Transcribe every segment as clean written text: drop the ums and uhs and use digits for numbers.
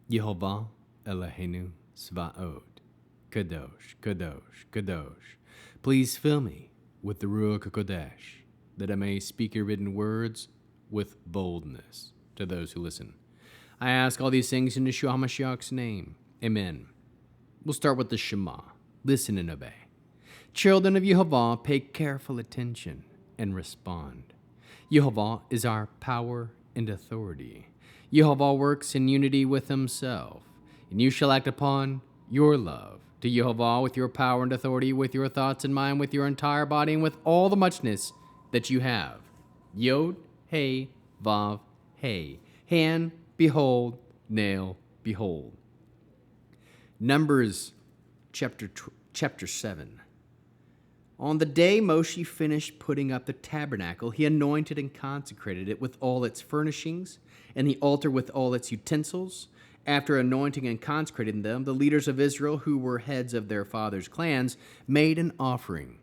Yehovah Eloheinu Svaot, Kadosh, Kadosh, Kadosh. Please fill me with the Ruach HaKodesh, that I may speak your written words with boldness to those who listen. I ask all these things in Yeshua HaMashiach's name. Amen. We'll start with the Shema. Listen and obey. Children of Yehovah, pay careful attention and respond. Yehovah is our power and authority. Yehovah works in unity with himself, and you shall act upon your love to Yehovah with your power and authority, with your thoughts and mind, with your entire body, and with all the muchness that you have. Yod, Hey, Vav, Hey. Hand, behold, nail, behold. Numbers chapter 7. On the day Moshe finished putting up the tabernacle, he anointed and consecrated it with all its furnishings, and the altar with all its utensils. After anointing and consecrating them, the leaders of Israel, who were heads of their fathers' clans, made an offering.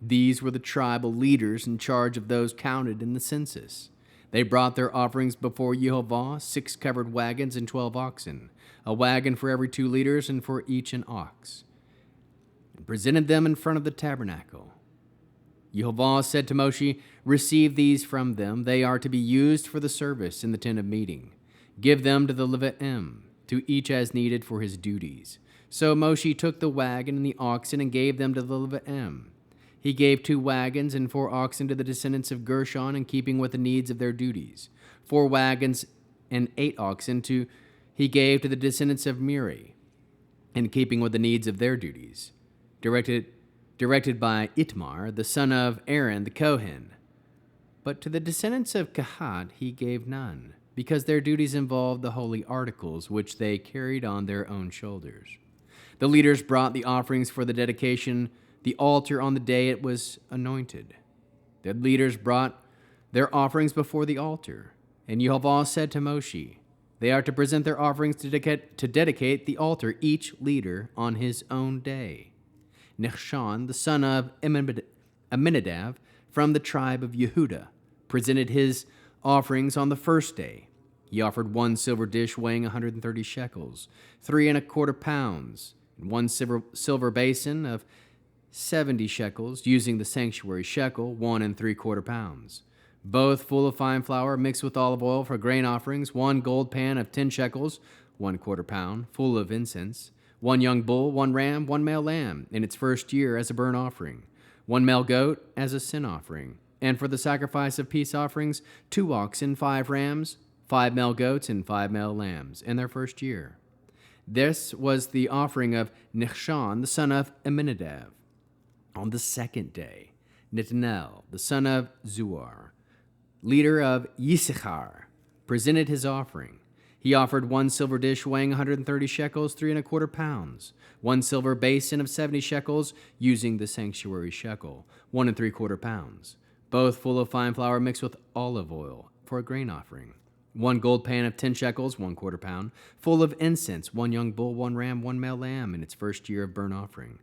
These were the tribal leaders in charge of those counted in the census. They brought their offerings before Yehovah, 6 covered wagons and 12 oxen, a wagon for every 2 leaders and for each an ox, and presented them in front of the tabernacle. Yehovah said to Moshe, "Receive these from them. They are to be used for the service in the tent of meeting. Give them to the Levitim, to each as needed for his duties." So Moshe took the wagon and the oxen and gave them to the Levitim. He gave 2 wagons and 4 oxen to the descendants of Gershon in keeping with the needs of their duties. 4 wagons and 8 oxen he gave to the descendants of Merari in keeping with the needs of their duties, directed by Itmar, the son of Aaron the Kohen. But to the descendants of Kahat he gave none, because their duties involved the holy articles which they carried on their own shoulders. The leaders brought the offerings for the dedication, the altar on the day it was anointed. The leaders brought their offerings before the altar, and Yehovah said to Moshe, "They are to present their offerings to dedicate the altar, each leader on his own day." Nechshon, the son of Amminadab, from the tribe of Yehuda, presented his offerings on the first day. He offered 1 silver dish weighing 130 shekels, 3¼ pounds, and 1 silver basin of 70 shekels, using the sanctuary shekel, 1¾ pounds, both full of fine flour mixed with olive oil for grain offerings, 1 gold pan of 10 shekels, 1¼ pound, full of incense, 1 young bull, 1 ram, 1 male lamb in its first year as a burnt offering, 1 male goat as a sin offering, and for the sacrifice of peace offerings, 2 oxen, 5 rams, 5 male goats, and 5 male lambs in their first year. This was the offering of Nechshon, the son of Amminadab. On the second day, Netanel, the son of Zuar, leader of Yisachar, presented his offering. He offered 1 silver dish weighing 130 shekels, 3¼ pounds, 1 silver basin of 70 shekels, using the sanctuary shekel, 1¾ pounds, both full of fine flour mixed with olive oil for a grain offering, 1 gold pan of 10 shekels, 1¼ pound, full of incense, 1 young bull, 1 ram, 1 male lamb in its first year of burnt offering,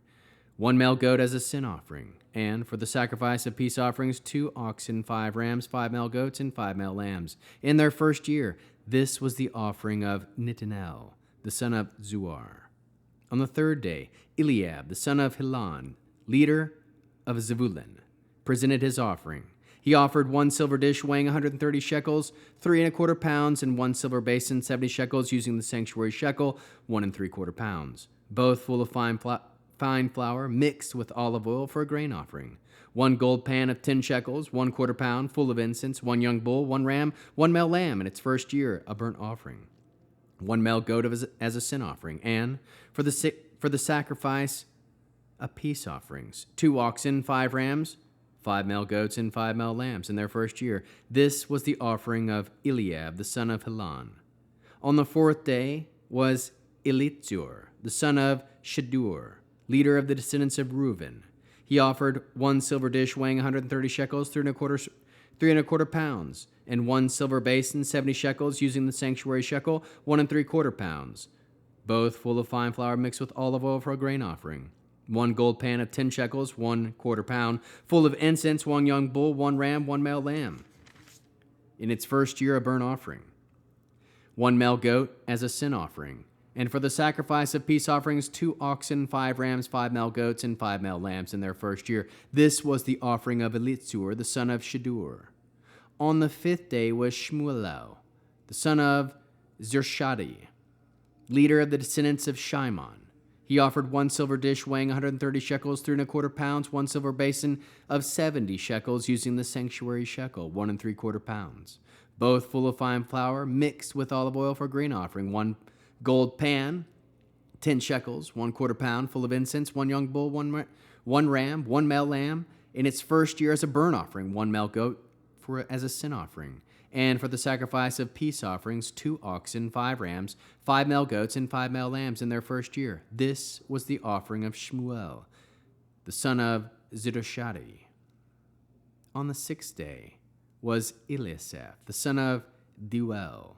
1 male goat as a sin offering, and for the sacrifice of peace offerings, 2 oxen, 5 rams, 5 male goats, and 5 male lambs in their first year. This was the offering of Netanel, the son of Zuar. On the third day, Eliab, the son of Helon, leader of Zebulun, presented his offering. He offered 1 silver dish weighing 130 shekels, 3¼ pounds, and 1 silver basin, 70 shekels, using the sanctuary shekel, 1¾ pounds, both full of fine flour mixed with olive oil for a grain offering, 1 gold pan of 10 shekels, 1¼ pound, full of incense, 1 young bull, 1 ram, 1 male lamb in its first year, a burnt offering, 1 male goat as a sin offering, and for the sacrifice of peace offerings, 2 oxen, 5 rams, 5 male goats, and 5 male lambs in their first year. This was the offering of Eliab, the son of Helon. On the 4th day was Elitzur, the son of Shedur, leader of the descendants of Reuben. He offered 1 silver dish weighing 130 shekels, 3¼ pounds, and 1 silver basin, 70 shekels, using the sanctuary shekel, 1¾ pounds, both full of fine flour mixed with olive oil for a grain offering, 1 gold pan of 10 shekels, 1¼ pound, full of incense, 1 young bull, 1 ram, 1 male lamb in its first year, a burnt offering, 1 male goat as a sin offering, And for the sacrifice of peace offerings, 2 oxen, 5 rams, 5 male goats, and 5 male lambs in their first year. This was the offering of Elitzur, the son of Shedeur. On the 5th day was Shmuel, the son of Zershadi, leader of the descendants of Shimon. He offered 1 silver dish weighing 130 shekels, 3 1/4 pounds, 1 silver basin of 70 shekels, using the sanctuary shekel, 1 3/4 pounds, both full of fine flour, mixed with olive oil for a grain offering, 1 gold pan, 10 shekels, 1/4 pound, full of incense, 1 young bull, 1 ram, 1 male lamb, in its first year as a burnt offering, 1 male goat as a sin offering. And for the sacrifice of peace offerings, 2 oxen, 5 rams, 5 male goats, and 5 male lambs in their first year. This was the offering of Shmuel, the son of Zidashadi. On the 6th day was Eliasaph, the son of Deuel,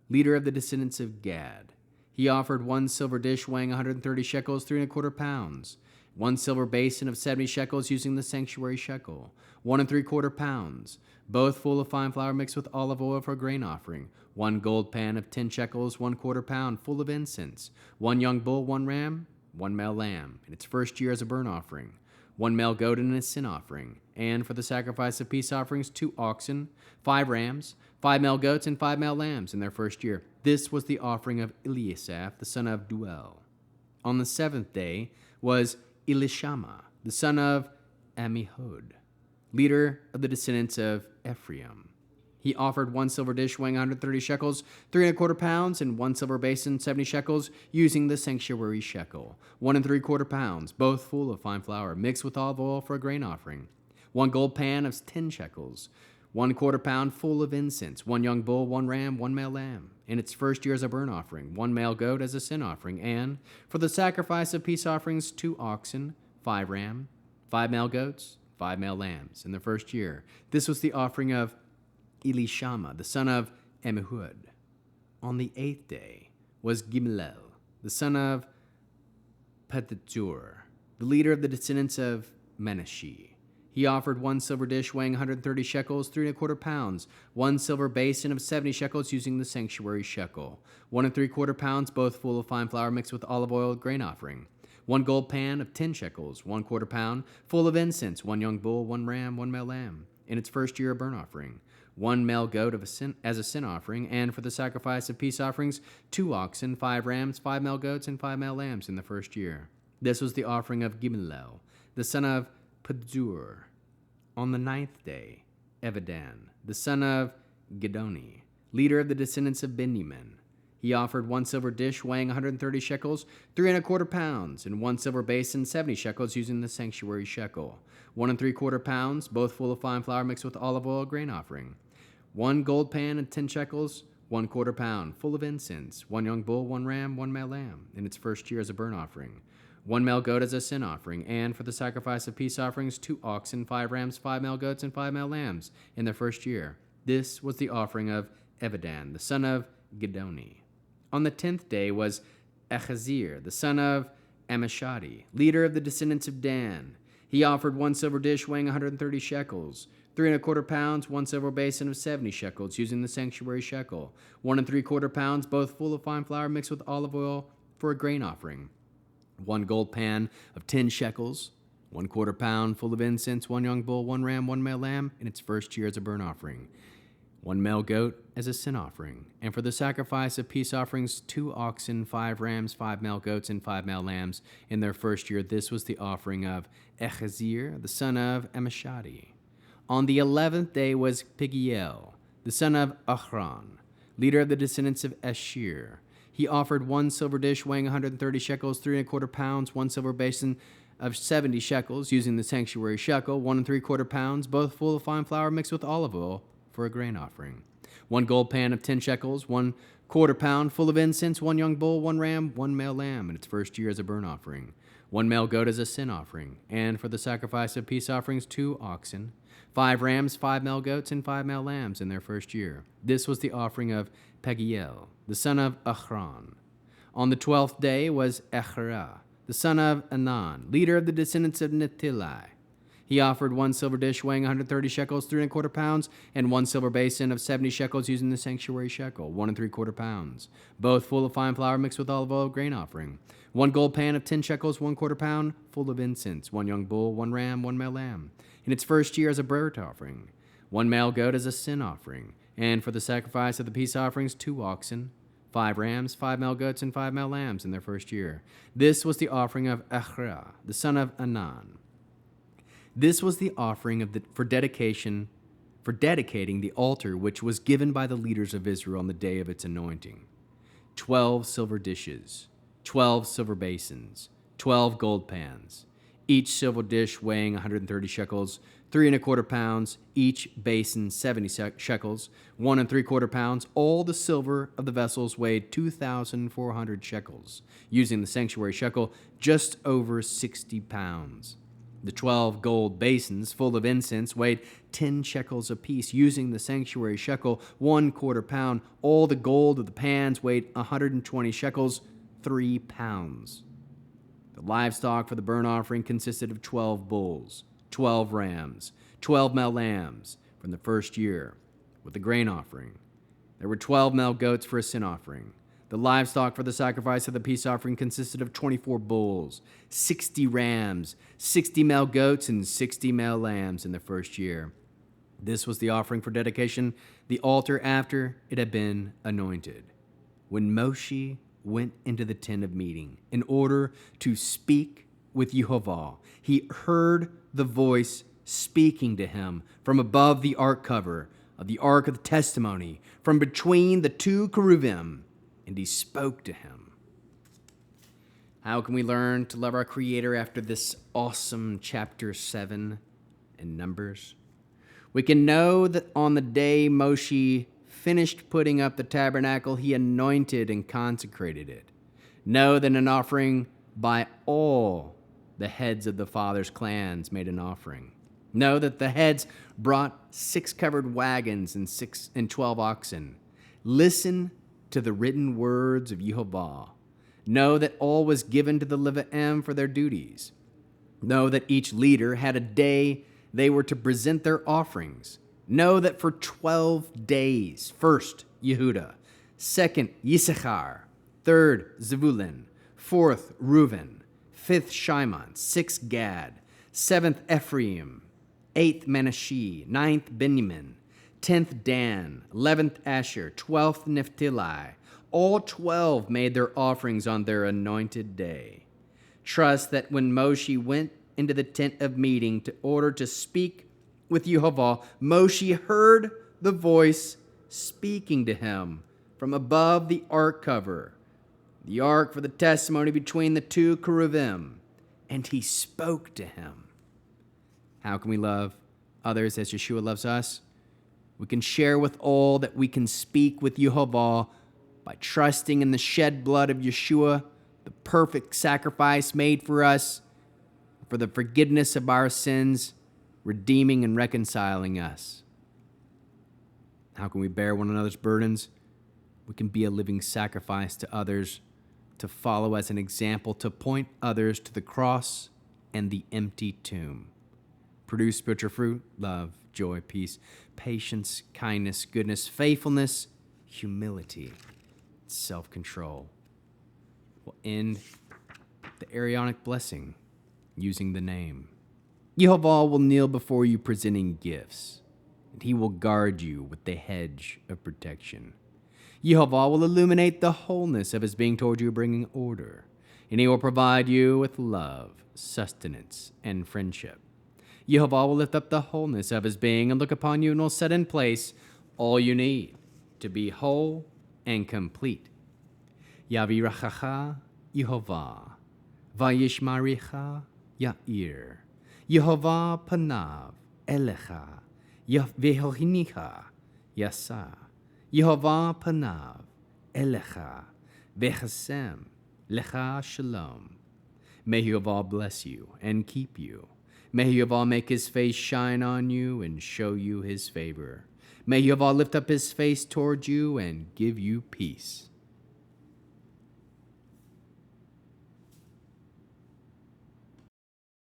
leader of the descendants of Gad. He offered 1 silver dish weighing 130 shekels, 3 1/4 pounds, 1 silver basin of 70 shekels, using the sanctuary shekel, 1 3/4 pounds, both full of fine flour mixed with olive oil for a grain offering, 1 gold pan of 10 shekels, 1/4 pound, full of incense, 1 young bull, 1 ram, 1 male lamb, in its first year as a burnt offering, 1 male goat and a sin offering. And for the sacrifice of peace offerings, 2 oxen, 5 rams, 5 male goats, and 5 male lambs in their first year. This was the offering of Eliasaph, the son of Deuel. On the 7th day was Elishama, the son of Ammihud, leader of the descendants of Ephraim. He offered 1 silver dish weighing 130 shekels, 3 1/4 pounds, and 1 silver basin, 70 shekels, using the sanctuary shekel, 1 3/4 pounds, both full of fine flour, mixed with olive oil for a grain offering, 1 gold pan of 10 shekels, 1/4 pound, full of incense, 1 young bull, 1 ram, 1 male lamb, in its first year as a burnt offering, 1 male goat as a sin offering, and for the sacrifice of peace offerings, 2 oxen, 5 ram, 5 male goats, 5 male lambs in the first year. This was the offering of Elishama, the son of Ammihud. On the 8th day was Gimlel, the son of Pethatur, the leader of the descendants of Manasseh. He offered 1 silver dish weighing 130 shekels, 3 1/4 pounds, 1 silver basin of 70 shekels, using the sanctuary shekel, 1 3/4 pounds, both full of fine flour mixed with olive oil, grain offering, 1 gold pan of 10 shekels, 1/4 pound, full of incense, 1 young bull, 1 ram, 1 male lamb, in its first year a burnt offering, 1 male goat as a sin offering, and for the sacrifice of peace offerings, 2 oxen, 5 rams, 5 male goats, and 5 male lambs in the first year. This was the offering of Gimlel, the son of Pedzur. On the 9th day, Evadan, the son of Gedoni, leader of the descendants of Benjamin. He offered 1 silver dish weighing 130 shekels, 3 1/4 pounds, and 1 silver basin, 70 shekels, using the sanctuary shekel, 1 3/4 pounds, both full of fine flour mixed with olive oil, grain offering, 1 gold pan and 10 shekels, 1/4 pound, full of incense, 1 young bull, 1 ram, 1 male lamb, in its first year as a burnt offering, 1 male goat as a sin offering, and for the sacrifice of peace offerings, 2 oxen, 5 rams, 5 male goats, and 5 male lambs in their first year. This was the offering of Evadan, the son of Gedoni. On the 10th day was Achazir, the son of Amishadi, leader of the descendants of Dan. He offered 1 silver dish weighing 130 shekels, 3 1/4 pounds, 1 silver basin of 70 shekels, using the sanctuary shekel, 1 3/4 pounds, both full of fine flour mixed with olive oil for a grain offering, 1 gold pan of 10 shekels, 1/4 pound, full of incense, 1 young bull, 1 ram, 1 male lamb, in its first year as a burnt offering, 1 male goat as a sin offering, and for the sacrifice of peace offerings, 2 oxen, 5 rams, 5 male goats, and 5 male lambs in their first year. This was the offering of Echazir, the son of Amishadi. On the 11th day was Pigiel, the son of Achran, leader of the descendants of Asher. He offered 1 silver dish weighing 130 shekels, 3 1/4 pounds, 1 silver basin of 70 shekels, using the sanctuary shekel, 1 3/4 pounds, both full of fine flour mixed with olive oil for a grain offering, 1 gold pan of 10 shekels, 1/4 pound, full of incense, 1 young bull, 1 ram, 1 male lamb in its first year as a burnt offering, 1 male goat as a sin offering, and for the sacrifice of peace offerings, 2 oxen, 5 rams, 5 male goats, and 5 male lambs in their first year. This was the offering of Pagiel, the son of Achran. On the 12th day was Echera, the son of Anan, leader of the descendants of Netilai. He offered 1 silver dish weighing 130 shekels, 3¼ pounds, and 1 silver basin of 70 shekels using the sanctuary shekel, 1¾ pounds, both full of fine flour mixed with olive oil grain offering. 1 gold pan of 10 shekels, 1/4 pound, full of incense. 1 young bull, 1 ram, 1 male lamb, in its first year as a burnt offering. 1 male goat as a sin offering. And for the sacrifice of the peace offerings, 2 oxen, 5 rams, 5 male goats, and 5 male lambs in their first year. This was the offering of Achra, the son of Anan. This was the offering for dedicating the altar which was given by the leaders of Israel on the day of its anointing. 12 silver dishes, 12 silver basins, 12 gold pans, each silver dish weighing 130 shekels, 3¼ pounds, each basin 70 shekels, 1¾ pounds. All the silver of the vessels weighed 2,400 shekels, using the sanctuary shekel, just over 60 pounds. The 12 gold basins full of incense weighed 10 shekels apiece, using the sanctuary shekel, 1/4 pound. All the gold of the pans weighed 120 shekels, 3 pounds. The livestock for the burnt offering consisted of 12 bulls, 12 rams, 12 male lambs from the first year, with the grain offering. There were 12 male goats for a sin offering. The livestock for the sacrifice of the peace offering consisted of 24 bulls, 60 rams, 60 male goats, and 60 male lambs in the first year. This was the offering for dedication, the altar after it had been anointed. When Moshe went into the tent of meeting in order to speak with Yehova, he heard the voice speaking to him from above the ark cover of the ark of the testimony, from between the 2 cherubim, and he spoke to him. How can we learn to love our Creator after this awesome chapter 7 in Numbers? We can know that on the day Moshe finished putting up the tabernacle, he anointed and consecrated it. Know that an offering by all the heads of the fathers' clans made an offering. Know that the heads brought 6 covered wagons and 12 oxen. Listen to the written words of Yehova. Know that all was given to the Levi'im for their duties. Know that each leader had a day they were to present their offerings. Know that for 12 days, first Yehuda, second Yisachar, third Zebulun, fourth Reuben, fifth Shimon, sixth Gad, seventh Ephraim, eighth Manasseh, ninth Benjamin, 10th Dan, 11th Asher, 12th Naphtali. All 12 made their offerings on their anointed day. Trust that when Moshe went into the tent of meeting to order to speak with Yehova, Moshe heard the voice speaking to him from above the ark cover, the ark for the testimony between the 2 cherubim, and he spoke to him. How can we love others as Yeshua loves us? We can share with all that we can speak with Yehova by trusting in the shed blood of Yeshua, the perfect sacrifice made for us, for the forgiveness of our sins, redeeming and reconciling us. How can we bear one another's burdens? We can be a living sacrifice to others, to follow as an example, to point others to the cross and the empty tomb. Produce spiritual fruit, love, joy, peace, patience, kindness, goodness, faithfulness, humility, self-control. We'll end the Aaronic blessing using the name. Yehova will kneel before you presenting gifts, and he will guard you with the hedge of protection. Yehova will illuminate the wholeness of his being toward you, bringing order, and he will provide you with love, sustenance, and friendship. Yehova will lift up the wholeness of his being and look upon you and will set in place all you need to be whole and complete. Yavirachacha Yehova, Vayishmaricha Yair, Yehova panav elecha, Vehohinicha yasa, Yehova panav elecha, Vechasem lecha shalom. May Yehova bless you and keep you. May Yehova make his face shine on you and show you his favor. May Yehova lift up his face toward you and give you peace.